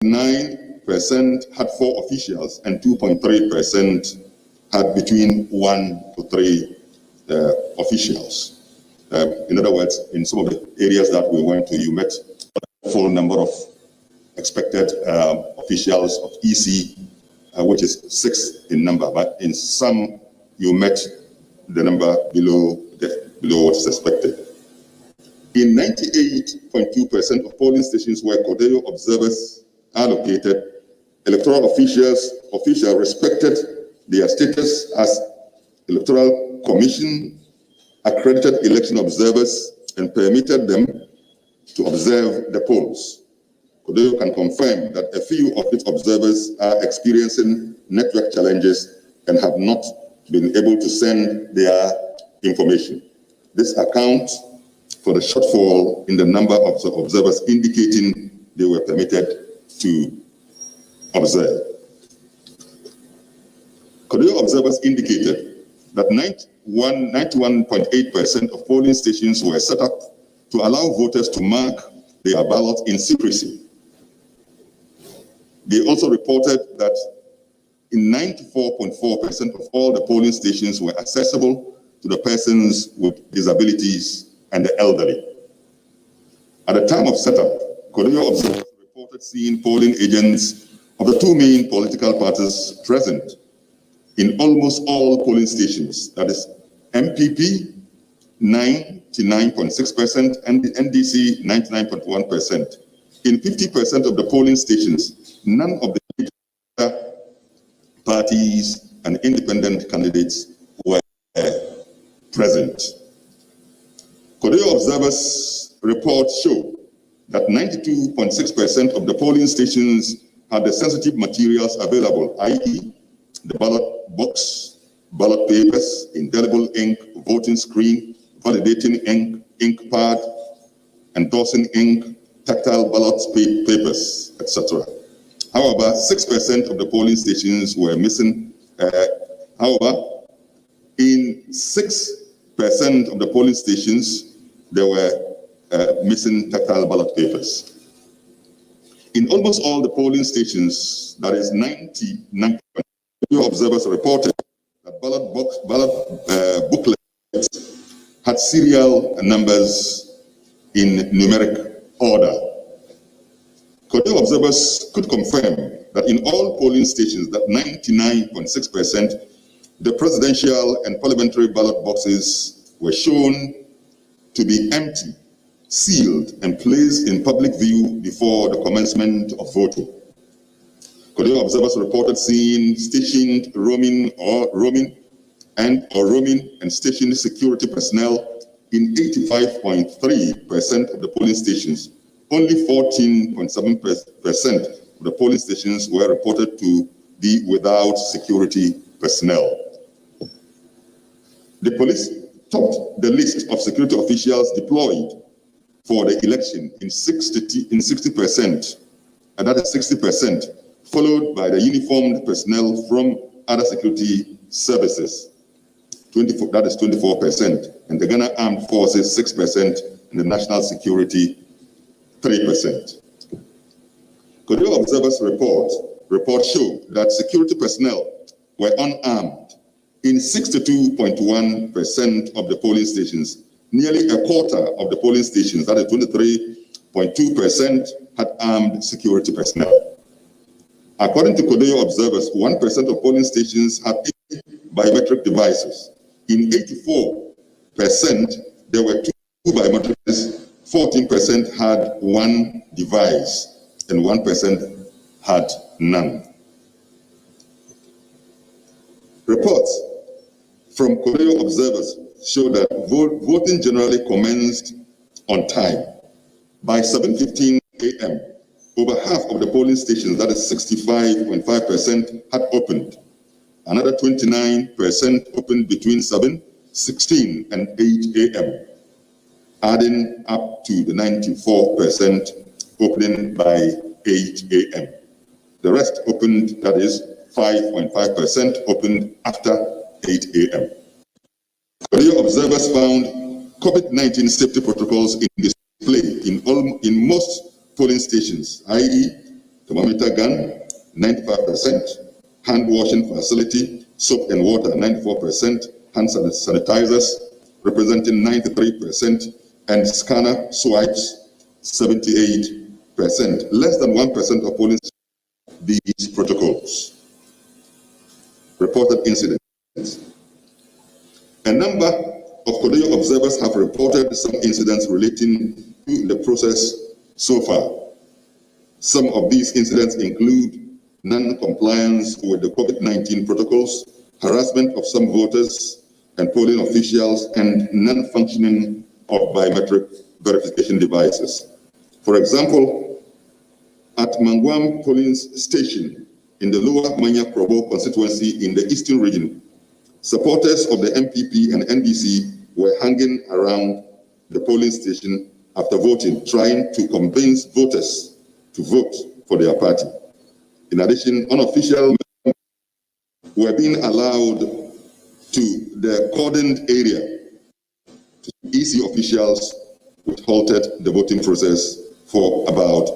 9% had 4 officials, and 2.3% had between 1 to 3 officials. In other words, in some of the areas that we went to, you met a full number of expected officials of EC, which is 6 in number, but in some you met the number below what is expected. In 98.2% of polling stations where Codeo observers are located, electoral officials respected their status as Electoral Commission accredited election observers and permitted them to observe the polls. Codeo can confirm that a few of its observers are experiencing network challenges and have not been able to send their information. This accounts for the shortfall in the number of observers, indicating they were permitted to observe. Codeo observers indicated that 91.8% of polling stations were set up to allow voters to mark their ballots in secrecy. They also reported that in 94.4% of all the polling stations were accessible to the persons with disabilities and the elderly. At the time of setup, Codeo observers reported seeing polling agents of the 2 main political parties present in almost all polling stations, that is MPP 99.6% and the NDC 99.1%. In 50% of the polling stations, none of the parties and independent candidates were present. Codeo observers' reports show that 92.6% of the polling stations had the sensitive materials available, i.e., the ballot box, ballot papers, indelible ink, voting screen, validating ink, ink pad, endorsing ink, tactile ballot papers, etc. However, 6% of the polling stations were missing. However, in 6% of the polling stations, there were missing tactile ballot papers. In almost all the polling stations, that is 99%, observers reported that ballot booklets had serial numbers in numeric order. Codeo observers could confirm that in all polling stations, that 99.6%, the presidential and parliamentary ballot boxes were shown to be empty, sealed, and placed in public view before the commencement of voting. Codeo observers reported seeing stationed roaming and stationed security personnel in 85.3% of the polling stations. Only 14.7% of the polling stations were reported to be without security personnel. The police topped the list of security officials deployed for the election in 60%, and that is 60%, followed by the uniformed personnel from other security services. That is 24%, and the Ghana Armed Forces 6%, and the National Security 3%. Codeo observers' report showed that security personnel were unarmed in 62.1% of the polling stations. Nearly a quarter of the polling stations, that is 23.2%, had armed security personnel. According to Codeo observers, 1% of polling stations had biometric devices. In 84%, there were 2 biometric devices, 14% had 1 device, and 1% had none. Reports from Codeo observers show that voting generally commenced on time. By 7:15 a.m., over half of the polling stations, that is 65.5%, had opened. Another 29% opened between 7:16 and 8 a.m., adding up to the 94% opening by 8 a.m. The rest opened, that is 5.5%, opened after 8 a.m. Codeo observers found COVID-19 safety protocols in display in most polling stations, i.e., thermometer gun, 95%, hand washing facility, soap and water, 94%, hand sanitizers, representing 93%, and scanner swipes, 78%. Less than 1% of polling these protocols. Reported incidents. A number of Codeo observers have reported some incidents relating to the process so far. Some of these incidents include non-compliance with the COVID-19 protocols, harassment of some voters and polling officials, and non-functioning of biometric verification devices. For example, at Mangwam polling station in the Lower Manya Krobo constituency in the Eastern region, supporters of the MPP and NDC were hanging around the polling station after voting, trying to convince voters to vote for their party. In addition, unofficial members were being allowed to the cordoned area. EC officials halted the voting process for about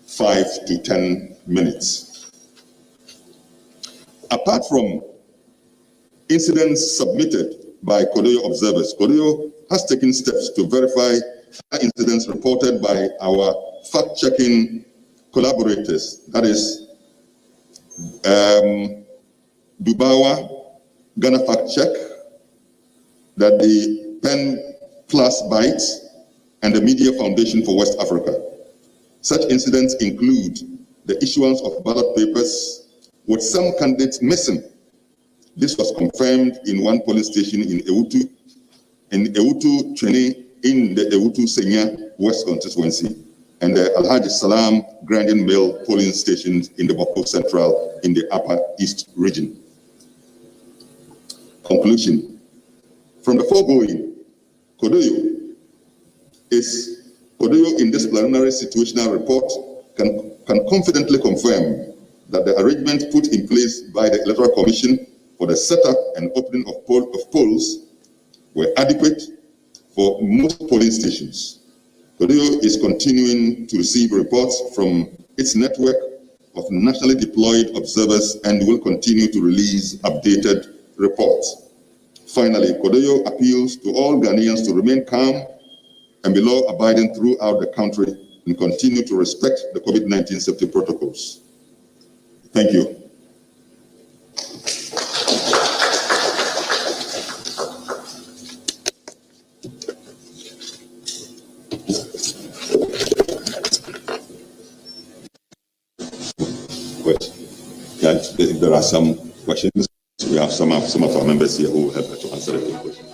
5 to 10 minutes. Apart from incidents submitted by Codeo observers, Codeo has taken steps to verify incidents reported by our fact-checking collaborators, that is Dubawa, Ghana Fact Check, that the Pen Plus Bytes, and the Media Foundation for West Africa. Such incidents include the issuance of ballot papers with some candidates missing. This was confirmed in one polling station in Ewutu Trene in the Ewutu Senya West constituency, and the Alhaji Salam grinding mill polling stations in the Boko Central in the Upper East region. Conclusion. From the foregoing, Codeo in this preliminary situational report can confidently confirm that the arrangements put in place by the Electoral Commission for the setup and opening of polls were adequate for most polling stations. Codeo is continuing to receive reports from its network of nationally deployed observers and will continue to release updated reports. Finally, Codeo appeals to all Ghanaians to remain calm and be law-abiding throughout the country and continue to respect the COVID-19 safety protocols. Thank you. If there are some questions, we have some of our members here who will help to answer the question.